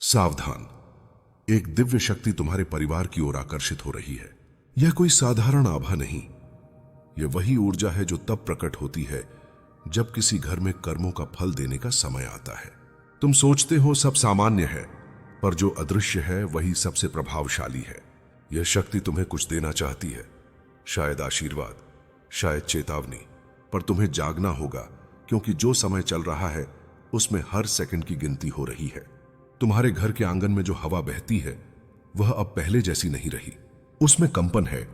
सावधान, एक दिव्य शक्ति तुम्हारे परिवार की ओर आकर्षित हो रही है। यह कोई साधारण आभा नहीं, यह वही ऊर्जा है जो तब प्रकट होती है जब किसी घर में कर्मों का फल देने का समय आता है। तुम सोचते हो सब सामान्य है, पर जो अदृश्य है वही सबसे प्रभावशाली है। यह शक्ति तुम्हें कुछ देना चाहती है, शायद आशीर्वाद, शायद चेतावनी, पर तुम्हें जागना होगा, क्योंकि जो समय चल रहा है उसमें हर सेकंड की गिनती हो रही है। तुम्हारे घर के आंगन में जो हवा बहती है वह अब पहले जैसी नहीं रही। उसमें कंपन है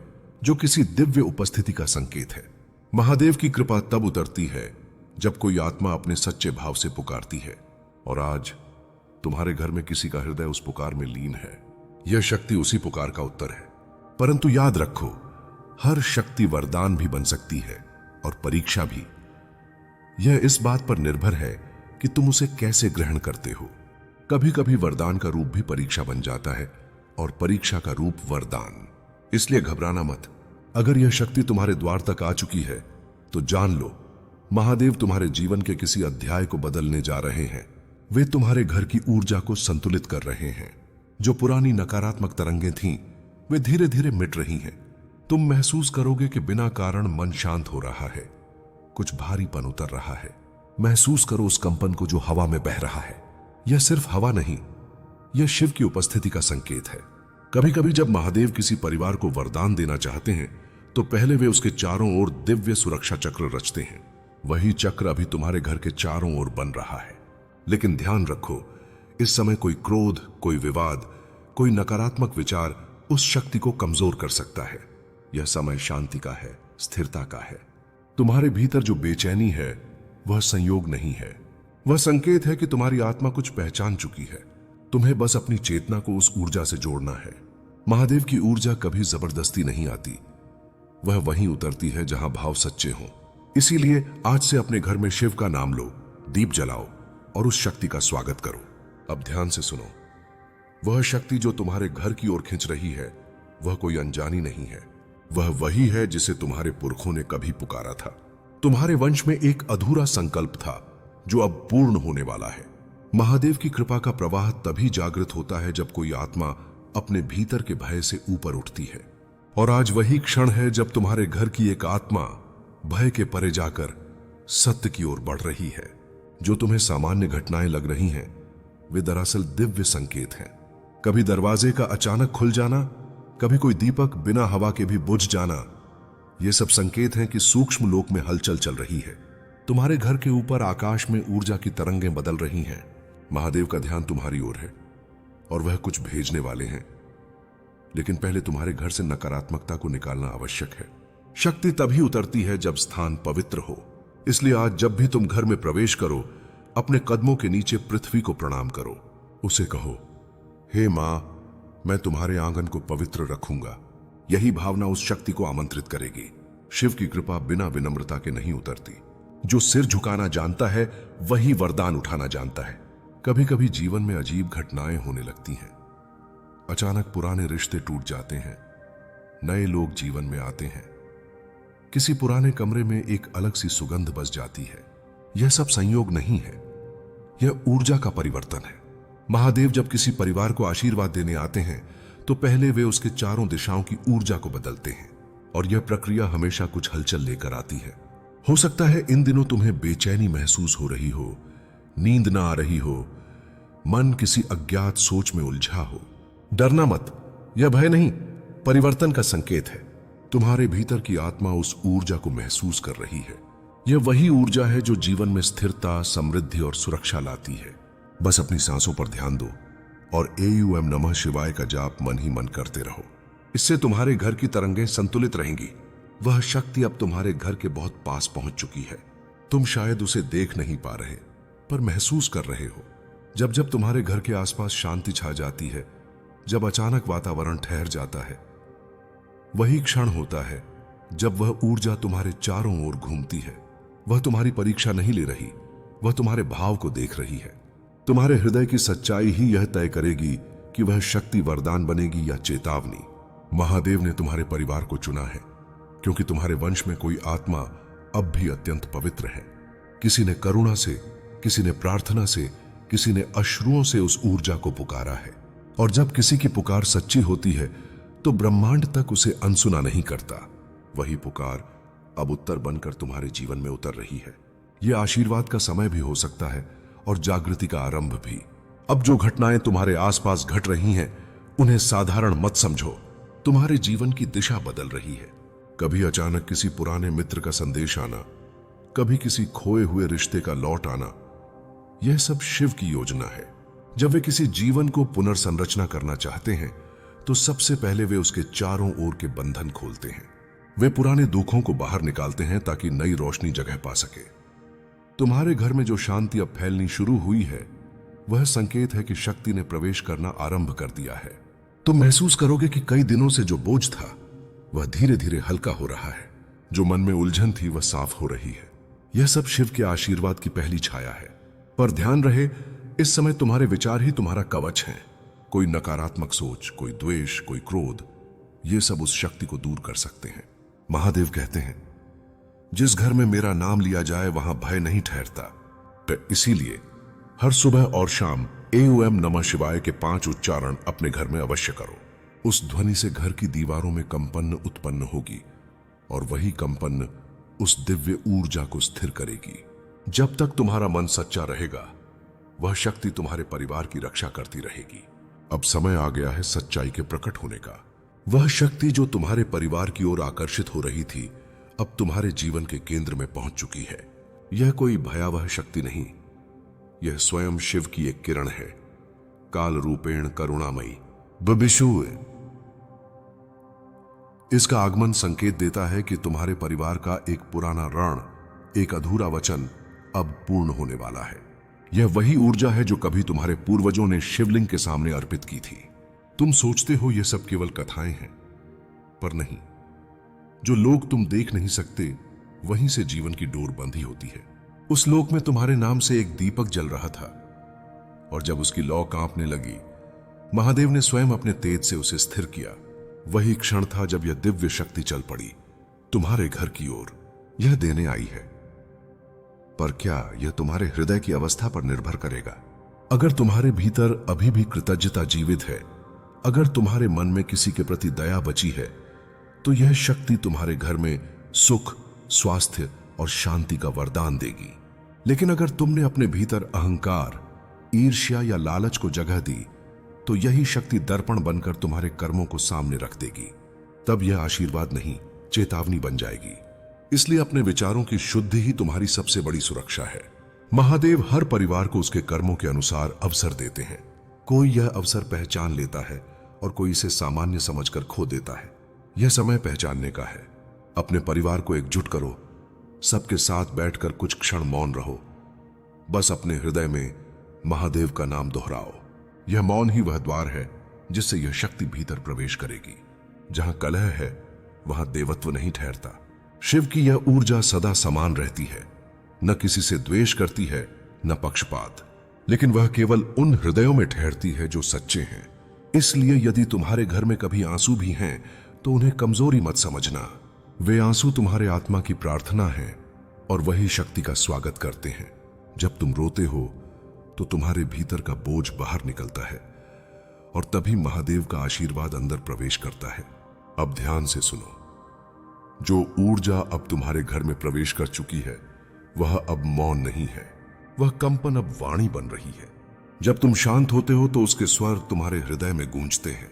जो किसी दिव्य उपस्थिति का संकेत है। महादेव की कृपा तब उतरती है जब कोई आत्मा अपने सच्चे भाव से पुकारती है, और आज तुम्हारे घर में किसी का हृदय उस पुकार में लीन है। यह शक्ति उसी पुकार का उत्तर है। परंतु याद रखो, हर शक्ति वरदान भी बन सकती है और परीक्षा भी। यह इस बात पर निर्भर है कि तुम उसे कैसे ग्रहण करते हो। कभी कभी वरदान का रूप भी परीक्षा बन जाता है और परीक्षा का रूप वरदान। इसलिए घबराना मत। अगर यह शक्ति तुम्हारे द्वार तक आ चुकी है तो जान लो, महादेव तुम्हारे जीवन के किसी अध्याय को बदलने जा रहे हैं। वे तुम्हारे घर की ऊर्जा को संतुलित कर रहे हैं। जो पुरानी नकारात्मक तरंगें थीं, वे धीरे धीरे मिट रही हैं। तुम महसूस करोगे कि बिना कारण मन शांत हो रहा है, कुछ भारीपन उतर रहा है। महसूस करो उस कंपन को जो हवा में बह रहा है। यह सिर्फ हवा नहीं, यह शिव की उपस्थिति का संकेत है। कभी कभी जब महादेव किसी परिवार को वरदान देना चाहते हैं तो पहले वे उसके चारों ओर दिव्य सुरक्षा चक्र रचते हैं। वही चक्र अभी तुम्हारे घर के चारों ओर बन रहा है। लेकिन ध्यान रखो, इस समय कोई क्रोध, कोई विवाद, कोई नकारात्मक विचार उस शक्ति को कमजोर कर सकता है। यह समय शांति का है, स्थिरता का है। तुम्हारे भीतर जो बेचैनी है वह संयोग नहीं है, वह संकेत है कि तुम्हारी आत्मा कुछ पहचान चुकी है। तुम्हें बस अपनी चेतना को उस ऊर्जा से जोड़ना है। महादेव की ऊर्जा कभी जबरदस्ती नहीं आती, वह वहीं उतरती है जहां भाव सच्चे हों। इसीलिए आज से अपने घर में शिव का नाम लो, दीप जलाओ और उस शक्ति का स्वागत करो। अब ध्यान से सुनो, वह शक्ति जो तुम्हारे घर की ओर खींच रही है वह कोई अनजानी नहीं है। वह वही है जिसे तुम्हारे पुरखों ने कभी पुकारा था। तुम्हारे वंश में एक अधूरा संकल्प था जो अब पूर्ण होने वाला है। महादेव की कृपा का प्रवाह तभी जागृत होता है जब कोई आत्मा अपने भीतर के भय से ऊपर उठती है। और आज वही क्षण है जब तुम्हारे घर की एक आत्मा भय के परे जाकर सत्य की ओर बढ़ रही है। जो तुम्हें सामान्य घटनाएं लग रही हैं, वे दरअसल दिव्य संकेत हैं। कभी दरवाजे का अचानक खुल जाना, कभी कोई दीपक बिना हवा के भी बुझ जाना, ये सब संकेत हैं कि सूक्ष्म लोक में हलचल चल रही है। तुम्हारे घर के ऊपर आकाश में ऊर्जा की तरंगें बदल रही हैं। महादेव का ध्यान तुम्हारी ओर है और वह कुछ भेजने वाले हैं। लेकिन पहले तुम्हारे घर से नकारात्मकता को निकालना आवश्यक है। शक्ति तभी उतरती है जब स्थान पवित्र हो। इसलिए आज जब भी तुम घर में प्रवेश करो, अपने कदमों के नीचे पृथ्वी को प्रणाम करो। उसे कहो, हे मां, मैं तुम्हारे आंगन को पवित्र रखूंगा। यही भावना उस शक्ति को आमंत्रित करेगी। शिव की कृपा बिना विनम्रता के नहीं उतरती। जो सिर झुकाना जानता है वही वरदान उठाना जानता है। कभी कभी जीवन में अजीब घटनाएं होने लगती हैं। अचानक पुराने रिश्ते टूट जाते हैं, नए लोग जीवन में आते हैं, किसी पुराने कमरे में एक अलग सी सुगंध बस जाती है। यह सब संयोग नहीं है, यह ऊर्जा का परिवर्तन है। महादेव जब किसी परिवार को आशीर्वाद देने आते हैं तो पहले वे उसके चारों दिशाओं की ऊर्जा को बदलते हैं, और यह प्रक्रिया हमेशा कुछ हलचल लेकर आती है। हो सकता है इन दिनों तुम्हें बेचैनी महसूस हो रही हो, नींद ना आ रही हो, मन किसी अज्ञात सोच में उलझा हो। डरना मत, यह भय नहीं, परिवर्तन का संकेत है। तुम्हारे भीतर की आत्मा उस ऊर्जा को महसूस कर रही है। यह वही ऊर्जा है जो जीवन में स्थिरता, समृद्धि और सुरक्षा लाती है। बस अपनी सांसों पर ध्यान दो और एयूएम नमः शिवाय का जाप मन ही मन करते रहो। इससे तुम्हारे घर की तरंगें संतुलित रहेंगी। वह शक्ति अब तुम्हारे घर के बहुत पास पहुंच चुकी है। तुम शायद उसे देख नहीं पा रहे, पर महसूस कर रहे हो। जब जब तुम्हारे घर के आसपास शांति छा जाती है, जब अचानक वातावरण ठहर जाता है, वही क्षण होता है जब वह ऊर्जा तुम्हारे चारों ओर घूमती है। वह तुम्हारी परीक्षा नहीं ले रही, वह तुम्हारे भाव को देख रही है। तुम्हारे हृदय की सच्चाई ही यह तय करेगी कि वह शक्ति वरदान बनेगी या चेतावनी। महादेव ने तुम्हारे परिवार को चुना है क्योंकि तुम्हारे वंश में कोई आत्मा अब भी अत्यंत पवित्र है। किसी ने करुणा से, किसी ने प्रार्थना से, किसी ने अश्रुओं से उस ऊर्जा को पुकारा है। और जब किसी की पुकार सच्ची होती है तो ब्रह्मांड तक उसे अनसुना नहीं करता। वही पुकार अब उत्तर बनकर तुम्हारे जीवन में उतर रही है। यह आशीर्वाद का समय भी हो सकता है और जागृति का आरंभ भी। अब जो घटनाएं तुम्हारे आसपास घट रही हैं, उन्हें साधारण मत समझो। तुम्हारे जीवन की दिशा बदल रही है। कभी अचानक किसी पुराने मित्र का संदेश आना, कभी किसी खोए हुए रिश्ते का लौट आना, यह सब शिव की योजना है। जब वे किसी जीवन को पुनर्संरचना करना चाहते हैं तो सबसे पहले वे उसके चारों ओर के बंधन खोलते हैं। वे पुराने दुखों को बाहर निकालते हैं ताकि नई रोशनी जगह पा सके। तुम्हारे घर में जो शांति अब फैलनी शुरू हुई है, वह संकेत है कि शक्ति ने प्रवेश करना आरंभ कर दिया है। तुम महसूस करोगे कि कई दिनों से जो बोझ था वह धीरे धीरे हल्का हो रहा है। जो मन में उलझन थी वह साफ हो रही है। यह सब शिव के आशीर्वाद की पहली छाया है। पर ध्यान रहे, इस समय तुम्हारे विचार ही तुम्हारा कवच हैं। कोई नकारात्मक सोच, कोई द्वेष, कोई क्रोध, ये सब उस शक्ति को दूर कर सकते हैं। महादेव कहते हैं, जिस घर में मेरा नाम लिया जाए वहां भय नहीं ठहरता। तो इसीलिए हर सुबह और शाम एओएम नमः शिवाय के 5 उच्चारण अपने घर में अवश्य करो। उस ध्वनि से घर की दीवारों में कंपन उत्पन्न होगी और वही कंपन उस दिव्य ऊर्जा को स्थिर करेगी। जब तक तुम्हारा मन सच्चा रहेगा, वह शक्ति तुम्हारे परिवार की रक्षा करती रहेगी। अब समय आ गया है सच्चाई के प्रकट होने का। वह शक्ति जो तुम्हारे परिवार की ओर आकर्षित हो रही थी, अब तुम्हारे जीवन के केंद्र में पहुंच चुकी है। यह कोई भयावह शक्ति नहीं, यह स्वयं शिव की एक किरण है, काल रूपेण करुणामयी बबिशु। इसका आगमन संकेत देता है कि तुम्हारे परिवार का एक पुराना ऋण, एक अधूरा वचन अब पूर्ण होने वाला है। यह वही ऊर्जा है जो कभी तुम्हारे पूर्वजों ने शिवलिंग के सामने अर्पित की थी। तुम सोचते हो यह सब केवल कथाएं हैं, पर नहीं। जो लोग तुम देख नहीं सकते, वहीं से जीवन की डोर बंधी होती है। उस लोक में तुम्हारे नाम से एक दीपक जल रहा था, और जब उसकी लौ कांपने लगी, महादेव ने स्वयं अपने तेज से उसे स्थिर किया। वही क्षण था जब यह दिव्य शक्ति चल पड़ी तुम्हारे घर की ओर। यह देने आई है, पर क्या यह तुम्हारे हृदय की अवस्था पर निर्भर करेगा। अगर तुम्हारे भीतर अभी भी कृतज्ञता जीवित है, अगर तुम्हारे मन में किसी के प्रति दया बची है, तो यह शक्ति तुम्हारे घर में सुख, स्वास्थ्य और शांति का वरदान देगी। लेकिन अगर तुमने अपने भीतर अहंकार, ईर्ष्या या लालच को जगह दी, तो यही शक्ति दर्पण बनकर तुम्हारे कर्मों को सामने रख देगी। तब यह आशीर्वाद नहीं, चेतावनी बन जाएगी। इसलिए अपने विचारों की शुद्धि ही तुम्हारी सबसे बड़ी सुरक्षा है। महादेव हर परिवार को उसके कर्मों के अनुसार अवसर देते हैं। कोई यह अवसर पहचान लेता है और कोई इसे सामान्य समझकर खो देता है। यह समय पहचानने का है। अपने परिवार को एकजुट करो, सबके साथ बैठकर कुछ क्षण मौन रहो। बस अपने हृदय में महादेव का नाम दोहराओ। यह मौन ही वह द्वार है जिससे यह शक्ति भीतर प्रवेश करेगी। जहां कलह है वहां देवत्व नहीं ठहरता। शिव की यह ऊर्जा सदा समान रहती है, न किसी से द्वेष करती है, न पक्षपात। लेकिन वह केवल उन हृदयों में ठहरती है जो सच्चे हैं। इसलिए यदि तुम्हारे घर में कभी आंसू भी हैं, तो उन्हें कमजोरी मत समझना। वे आंसू तुम्हारे आत्मा की प्रार्थना है और वही शक्ति का स्वागत करते हैं। जब तुम रोते हो तो तुम्हारे भीतर का बोझ बाहर निकलता है और तभी महादेव का आशीर्वाद अंदर प्रवेश करता है। अब ध्यान से सुनो। जो ऊर्जा अब तुम्हारे घर में प्रवेश कर चुकी है, वह अब मौन नहीं है, वह कंपन अब वाणी बन रही है। जब तुम शांत होते हो तो उसके स्वर तुम्हारे हृदय में गूंजते हैं।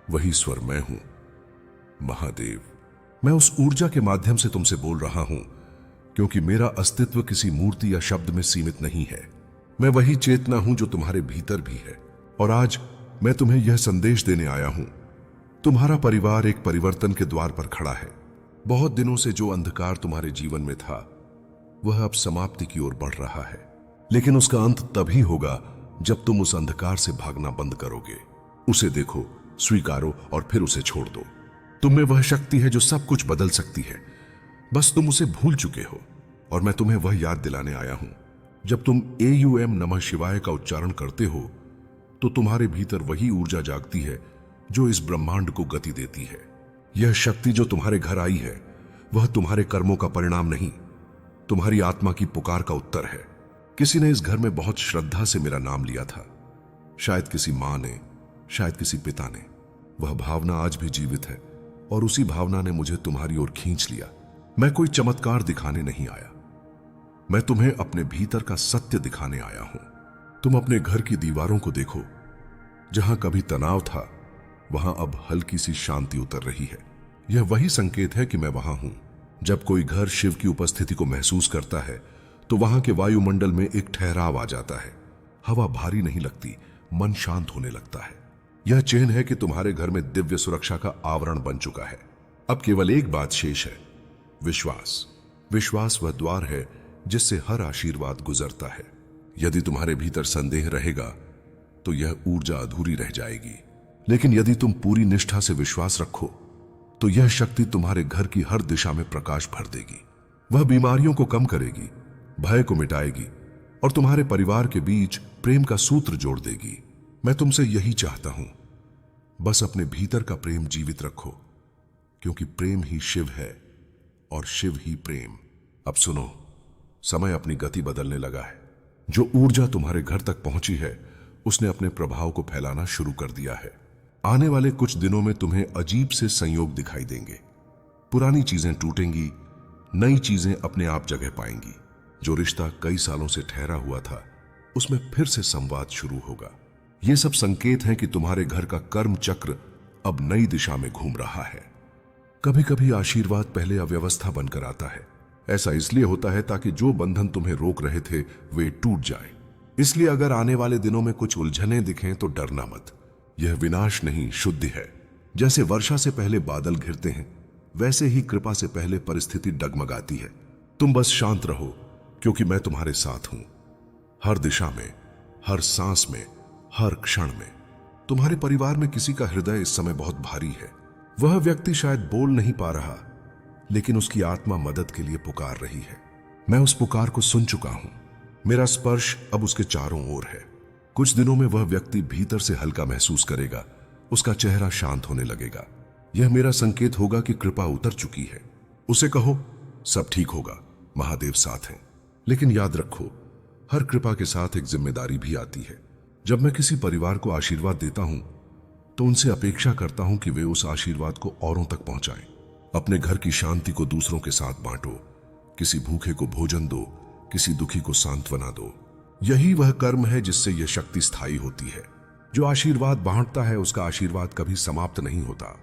वही स्वर मैं हूं, महादेव। मैं उस ऊर्जा के माध्यम से तुमसे बोल रहा हूं, क्योंकि मेरा अस्तित्व किसी मूर्ति या शब्द में सीमित नहीं है। मैं वही चेतना हूं जो तुम्हारे भीतर भी है। और आज मैं तुम्हें यह संदेश देने आया हूं। तुम्हारा परिवार एक परिवर्तन के द्वार पर खड़ा है। बहुत दिनों से जो अंधकार तुम्हारे जीवन में था, वह अब समाप्ति की ओर बढ़ रहा है। लेकिन उसका अंत तभी होगा जब तुम उस अंधकार से भागना बंद करोगे। उसे देखो, स्वीकारो और फिर उसे छोड़ दो। तुम में वह शक्ति है जो सब कुछ बदल सकती है, बस तुम उसे भूल चुके हो। और मैं तुम्हें वह याद दिलाने आया हूं। जब तुम एयूएम नमः शिवाय का उच्चारण करते हो, तो तुम्हारे भीतर वही ऊर्जा जागती है जो इस ब्रह्मांड को गति देती है। यह शक्ति जो तुम्हारे घर आई है, वह तुम्हारे कर्मों का परिणाम नहीं, तुम्हारी आत्मा की पुकार का उत्तर है। किसी ने इस घर में बहुत श्रद्धा से मेरा नाम लिया था, शायद किसी मां ने, शायद किसी पिता ने। वह भावना आज भी जीवित है और उसी भावना ने मुझे तुम्हारी ओर खींच लिया। मैं कोई चमत्कार दिखाने नहीं आया, मैं तुम्हें अपने भीतर का सत्य दिखाने आया हूं। तुम अपने घर की दीवारों को देखो, जहां कभी तनाव था वहां अब हल्की सी शांति उतर रही है। यह वही संकेत है कि मैं वहां हूं। जब कोई घर शिव की उपस्थिति को महसूस करता है तो वहां के वायुमंडल में एक ठहराव आ जाता है। हवा भारी नहीं लगती, मन शांत होने लगता है। यह चिन्ह है कि तुम्हारे घर में दिव्य सुरक्षा का आवरण बन चुका है। अब केवल एक बात शेष है, विश्वास। विश्वास वह द्वार है जिससे हर आशीर्वाद गुजरता है। यदि तुम्हारे भीतर संदेह रहेगा तो यह ऊर्जा अधूरी रह जाएगी, लेकिन यदि तुम पूरी निष्ठा से विश्वास रखो तो यह शक्ति तुम्हारे घर की हर दिशा में प्रकाश भर देगी। वह बीमारियों को कम करेगी, भय को मिटाएगी और तुम्हारे परिवार के बीच प्रेम का सूत्र जोड़ देगी। मैं तुमसे यही चाहता हूं, बस अपने भीतर का प्रेम जीवित रखो, क्योंकि प्रेम ही शिव है और शिव ही प्रेम। अब सुनो, समय अपनी गति बदलने लगा है। जो ऊर्जा तुम्हारे घर तक पहुंची है उसने अपने प्रभाव को फैलाना शुरू कर दिया है। आने वाले कुछ दिनों में तुम्हें अजीब से संयोग दिखाई देंगे। पुरानी चीजें टूटेंगी, नई चीजें अपने आप जगह पाएंगी। जो रिश्ता कई सालों से ठहरा हुआ था उसमें फिर से संवाद शुरू होगा। ये सब संकेत हैं कि तुम्हारे घर का कर्म चक्र अब नई दिशा में घूम रहा है। कभी कभी आशीर्वाद पहले अव्यवस्था बनकर आता है। ऐसा इसलिए होता है ताकि जो बंधन तुम्हें रोक रहे थे वे टूट जाए। इसलिए अगर आने वाले दिनों में कुछ उलझनें दिखें तो डरना मत। यह विनाश नहीं, शुद्धि है। जैसे वर्षा से पहले बादल घिरते हैं, वैसे ही कृपा से पहले परिस्थिति डगमगाती है। तुम बस शांत रहो, क्योंकि मैं तुम्हारे साथ हूं। हर दिशा में, हर सांस में, हर क्षण में। तुम्हारे परिवार में किसी का हृदय इस समय बहुत भारी है। वह व्यक्ति शायद बोल नहीं पा रहा, लेकिन उसकी आत्मा मदद के लिए पुकार रही है। मैं उस पुकार को सुन चुका हूं। मेरा स्पर्श अब उसके चारों ओर है। कुछ दिनों में वह व्यक्ति भीतर से हल्का महसूस करेगा, उसका चेहरा शांत होने लगेगा। यह मेरा संकेत होगा कि कृपा उतर चुकी है। उसे कहो, सब ठीक होगा, महादेव साथ हैं। लेकिन याद रखो, हर कृपा के साथ एक जिम्मेदारी भी आती है। जब मैं किसी परिवार को आशीर्वाद देता हूं तो उनसे अपेक्षा करता हूं कि वे उस आशीर्वाद को औरों तक पहुंचाएं। अपने घर की शांति को दूसरों के साथ बांटो। किसी भूखे को भोजन दो, किसी दुखी को सांत्वना दो। यही वह कर्म है जिससे यह शक्ति स्थायी होती है। जो आशीर्वाद बांटता है उसका आशीर्वाद कभी समाप्त नहीं होता।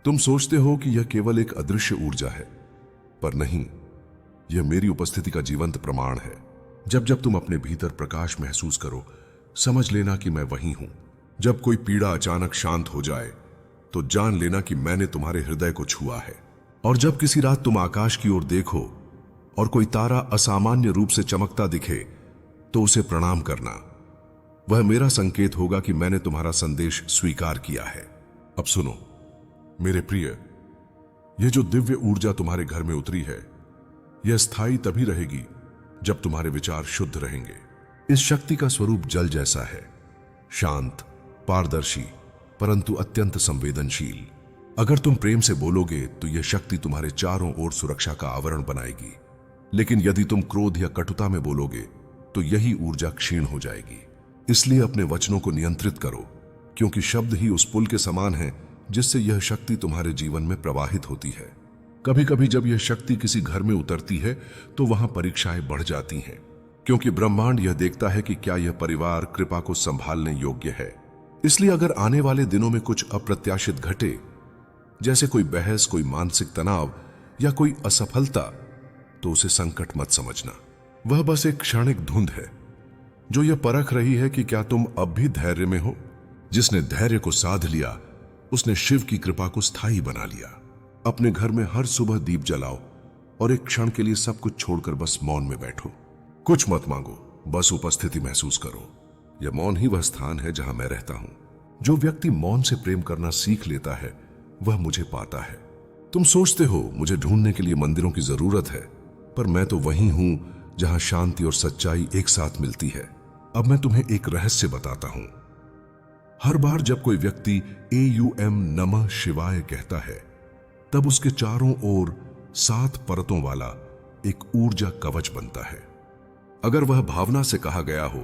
तुम सोचते हो कि यह केवल एक अदृश्य ऊर्जा है, पर नहीं, यह मेरी उपस्थिति का जीवंत प्रमाण है। जब जब तुम अपने भीतर प्रकाश महसूस करो, समझ लेना कि मैं वहीं हूं। जब कोई पीड़ा अचानक शांत हो जाए तो जान लेना कि मैंने तुम्हारे हृदय को छुआ है। और जब किसी रात तुम आकाश की ओर देखो और कोई तारा असामान्य रूप से चमकता दिखे तो उसे प्रणाम करना। वह मेरा संकेत होगा कि मैंने तुम्हारा संदेश स्वीकार किया है। अब सुनो मेरे प्रिय, यह जो दिव्य ऊर्जा तुम्हारे घर में उतरी है, यह स्थायी तभी रहेगी जब तुम्हारे विचार शुद्ध रहेंगे। इस शक्ति का स्वरूप जल जैसा है, शांत, पारदर्शी, परंतु अत्यंत संवेदनशील। अगर तुम प्रेम से बोलोगे तो यह शक्ति तुम्हारे चारों ओर सुरक्षा का आवरण बनाएगी। लेकिन यदि तुम क्रोध या कटुता में बोलोगे तो यही ऊर्जा क्षीण हो जाएगी। इसलिए अपने वचनों को नियंत्रित करो, क्योंकि शब्द ही उस पुल के समान है जिससे यह शक्ति तुम्हारे जीवन में प्रवाहित होती है। कभी कभी जब यह शक्ति किसी घर में उतरती है तो वहां परीक्षाएं बढ़ जाती हैं, क्योंकि ब्रह्मांड यह देखता है कि क्या यह परिवार कृपा को संभालने योग्य है। इसलिए अगर आने वाले दिनों में कुछ अप्रत्याशित घटे, जैसे कोई बहस, कोई मानसिक तनाव या कोई असफलता, तो उसे संकट मत समझना। वह बस एक क्षणिक धुंध है जो यह परख रही है कि क्या तुम अब भी धैर्य में हो। जिसने धैर्य को साध लिया उसने शिव की कृपा को स्थायी बना लिया। अपने घर में हर सुबह दीप जलाओ और एक क्षण के लिए सब कुछ छोड़कर बस मौन में बैठो। कुछ मत मांगो, बस उपस्थिति महसूस करो। यह मौन ही वह स्थान है जहां मैं रहता हूं। जो व्यक्ति मौन से प्रेम करना सीख लेता है वह मुझे पाता है। तुम सोचते हो मुझे ढूंढने के लिए मंदिरों की जरूरत है, पर मैं तो वहीं हूं जहां शांति और सच्चाई एक साथ मिलती है। अब मैं तुम्हें एक रहस्य बताता हूं। हर बार जब कोई व्यक्ति AUM नमः शिवाय कहता है, तब उसके चारों ओर 7 परतों वाला एक ऊर्जा कवच बनता है। अगर वह भावना से कहा गया हो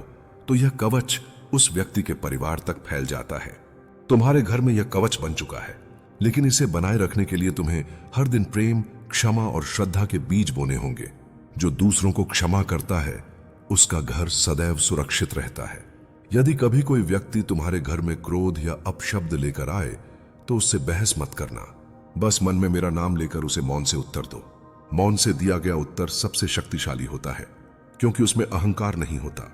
तो यह कवच उस व्यक्ति के परिवार तक फैल जाता है। तुम्हारे घर में यह कवच बन चुका है, लेकिन इसे बनाए रखने के लिए तुम्हें हर दिन प्रेम, क्षमा और श्रद्धा के बीज बोने होंगे। जो दूसरों को क्षमा करता है उसका घर सदैव सुरक्षित रहता है। यदि कभी कोई व्यक्ति तुम्हारे घर में क्रोध या अपशब्द लेकर आए तो उससे बहस मत करना। बस मन में मेरा नाम लेकर उसे मौन से उत्तर दो। मौन से दिया गया उत्तर सबसे शक्तिशाली होता है, क्योंकि उसमें अहंकार नहीं होता।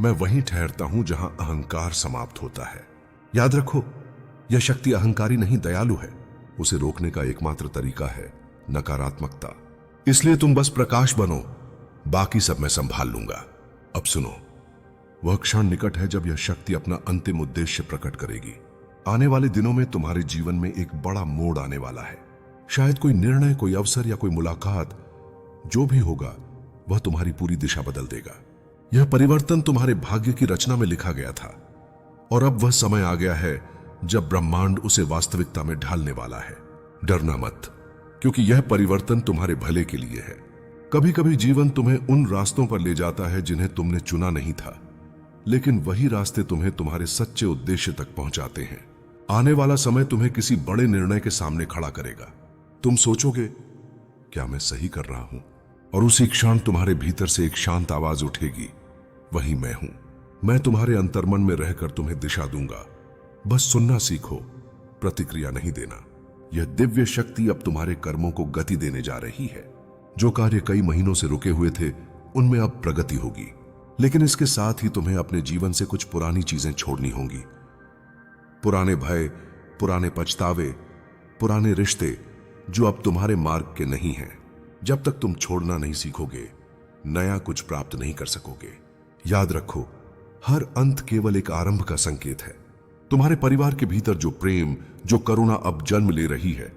मैं वहीं ठहरता हूं जहां अहंकार समाप्त होता है। याद रखो, यह शक्ति अहंकारी नहीं, दयालु है। उसे रोकने का एकमात्र तरीका है नकारात्मकता। इसलिए तुम बस प्रकाश बनो, बाकी सब मैं संभाल लूंगा। अब सुनो, वह क्षण निकट है जब यह शक्ति अपना अंतिम उद्देश्य प्रकट करेगी। आने वाले दिनों में तुम्हारे जीवन में एक बड़ा मोड़ आने वाला है। शायद कोई निर्णय, कोई अवसर या कोई मुलाकात, जो भी होगा वह तुम्हारी पूरी दिशा बदल देगा। यह परिवर्तन तुम्हारे भाग्य की रचना में लिखा गया था और अब वह समय आ गया है जब ब्रह्मांड उसे वास्तविकता में ढालने वाला है। डरना मत, क्योंकि यह परिवर्तन तुम्हारे भले के लिए है। कभी कभी जीवन तुम्हें उन रास्तों पर ले जाता है जिन्हें तुमने चुना नहीं था, लेकिन वही रास्ते तुम्हें तुम्हारे सच्चे उद्देश्य तक पहुंचाते हैं। आने वाला समय तुम्हें किसी बड़े निर्णय के सामने खड़ा करेगा। तुम सोचोगे, क्या मैं सही कर रहा हूं? और उसी क्षण तुम्हारे भीतर से एक शांत आवाज उठेगी, वही मैं हूं। मैं तुम्हारे अंतर्मन में रहकर तुम्हें दिशा दूंगा। बस सुनना सीखो, प्रतिक्रिया नहीं देना। यह दिव्य शक्ति अब तुम्हारे कर्मों को गति देने जा रही है। जो कार्य कई महीनों से रुके हुए थे, उनमें अब प्रगति होगी। लेकिन इसके साथ ही तुम्हें अपने जीवन से कुछ पुरानी चीजें छोड़नी होंगी। पुराने भय, पुराने पछतावे, पुराने रिश्ते जो अब तुम्हारे मार्ग के नहीं हैं। जब तक तुम छोड़ना नहीं सीखोगे, नया कुछ प्राप्त नहीं कर सकोगे। याद रखो, हर अंत केवल एक आरंभ का संकेत है। तुम्हारे परिवार के भीतर जो प्रेम, जो करुणा अब जन्म ले रही है,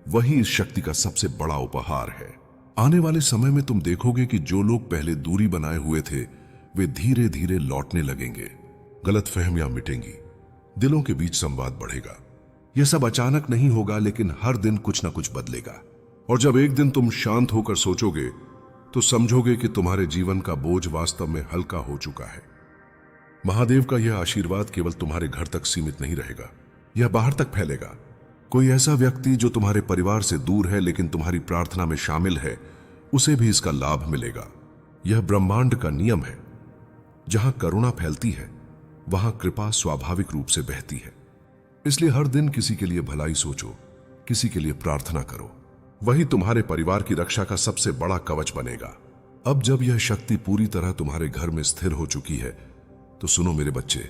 वही इस शक्ति का सबसे बड़ा उपहार है। आने वाले समय में तुम देखोगे कि जो लोग पहले दूरी बनाए हुए थे, वे धीरे धीरे लौटने लगेंगे। गलतफहमियां मिटेंगी, दिलों के बीच संवाद बढ़ेगा। यह सब अचानक नहीं होगा, लेकिन हर दिन कुछ ना कुछ बदलेगा। और जब एक दिन तुम शांत होकर सोचोगे, तो समझोगे कि तुम्हारे जीवन का बोझ वास्तव में हल्का हो चुका है। महादेव का यह आशीर्वाद केवल तुम्हारे घर तक सीमित नहीं रहेगा, यह बाहर तक फैलेगा। कोई ऐसा व्यक्ति जो तुम्हारे परिवार से दूर है लेकिन तुम्हारी प्रार्थना में शामिल है, उसे भी इसका लाभ मिलेगा। यह ब्रह्मांड का नियम है। जहां करुणा फैलती है, वहां कृपा स्वाभाविक रूप से बहती है। इसलिए हर दिन किसी के लिए भलाई सोचो, किसी के लिए प्रार्थना करो। वही तुम्हारे परिवार की रक्षा का सबसे बड़ा कवच बनेगा। अब जब यह शक्ति पूरी तरह तुम्हारे घर में स्थिर हो चुकी है, तो सुनो मेरे बच्चे,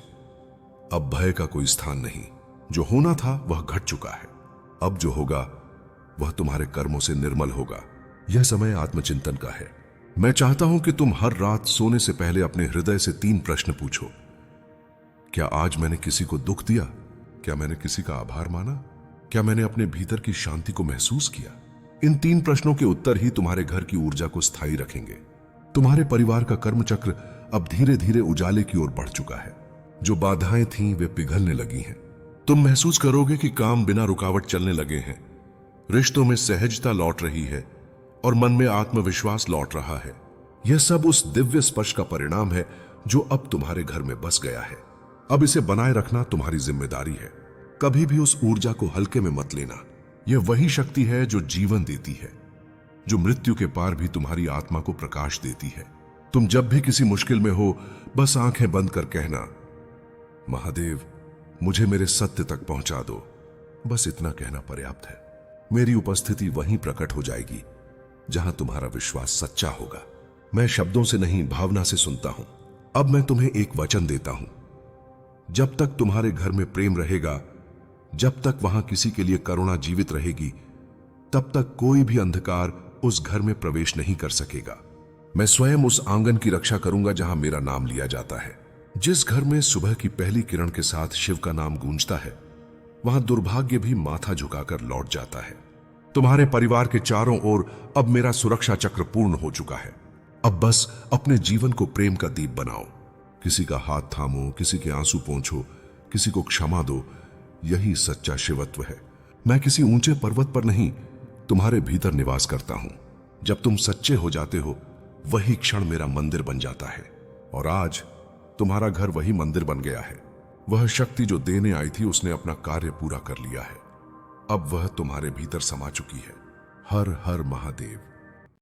अब भय का कोई स्थान नहीं। जो होना था वह घट चुका है। अब जो होगा वह तुम्हारे कर्मों से निर्मल होगा। यह समय आत्मचिंतन का है। मैं चाहता हूं कि तुम हर रात सोने से पहले अपने हृदय से 3 प्रश्न पूछो। क्या आज मैंने किसी को दुख दिया? क्या मैंने किसी का आभार माना? क्या मैंने अपने भीतर की शांति को महसूस किया? इन 3 प्रश्नों के उत्तर ही तुम्हारे घर की ऊर्जा को स्थायी रखेंगे। तुम्हारे परिवार का कर्मचक्र अब धीरे धीरे उजाले की ओर बढ़ चुका है। जो बाधाएं थीं वे पिघलने लगी हैं। तुम महसूस करोगे कि काम बिना रुकावट चलने लगे हैं। रिश्तों में सहजता लौट रही है और मन में आत्मविश्वास लौट रहा है। यह सब उस दिव्य स्पर्श का परिणाम है जो अब तुम्हारे घर में बस गया है। अब इसे बनाए रखना तुम्हारी जिम्मेदारी है। कभी भी उस ऊर्जा को हल्के में मत लेना। यह वही शक्ति है जो जीवन देती है, जो मृत्यु के पार भी तुम्हारी आत्मा को प्रकाश देती है। तुम जब भी किसी मुश्किल में हो, बस आंखें बंद कर कहना, महादेव मुझे मेरे सत्य तक पहुंचा दो। बस इतना कहना पर्याप्त है। मेरी उपस्थिति वहीं प्रकट हो जाएगी जहां तुम्हारा विश्वास सच्चा होगा। मैं शब्दों से नहीं, भावना से सुनता हूं। अब मैं तुम्हें एक वचन देता हूं। जब तक तुम्हारे घर में प्रेम रहेगा, जब तक वहां किसी के लिए करुणा जीवित रहेगी, तब तक कोई भी अंधकार उस घर में प्रवेश नहीं कर सकेगा। मैं स्वयं उस आंगन की रक्षा करूंगा जहां मेरा नाम लिया जाता है। जिस घर में सुबह की पहली किरण के साथ शिव का नाम गूंजता है, वहां दुर्भाग्य भी माथा झुकाकर लौट जाता है। तुम्हारे परिवार के चारों ओर अब मेरा सुरक्षा चक्र पूर्ण हो चुका है। अब बस अपने जीवन को प्रेम का दीप बनाओ। किसी का हाथ थामो, किसी के आंसू पोंछो, किसी को क्षमा दो। यही सच्चा शिवत्व है। मैं किसी ऊंचे पर्वत पर नहीं, तुम्हारे भीतर निवास करता हूं। जब तुम सच्चे हो जाते हो, वही क्षण मेरा मंदिर बन जाता है। और आज तुम्हारा घर वही मंदिर बन गया है। वह शक्ति जो देने आई थी उसने अपना कार्य पूरा कर लिया है। अब वह तुम्हारे भीतर समा चुकी है। हर हर महादेव।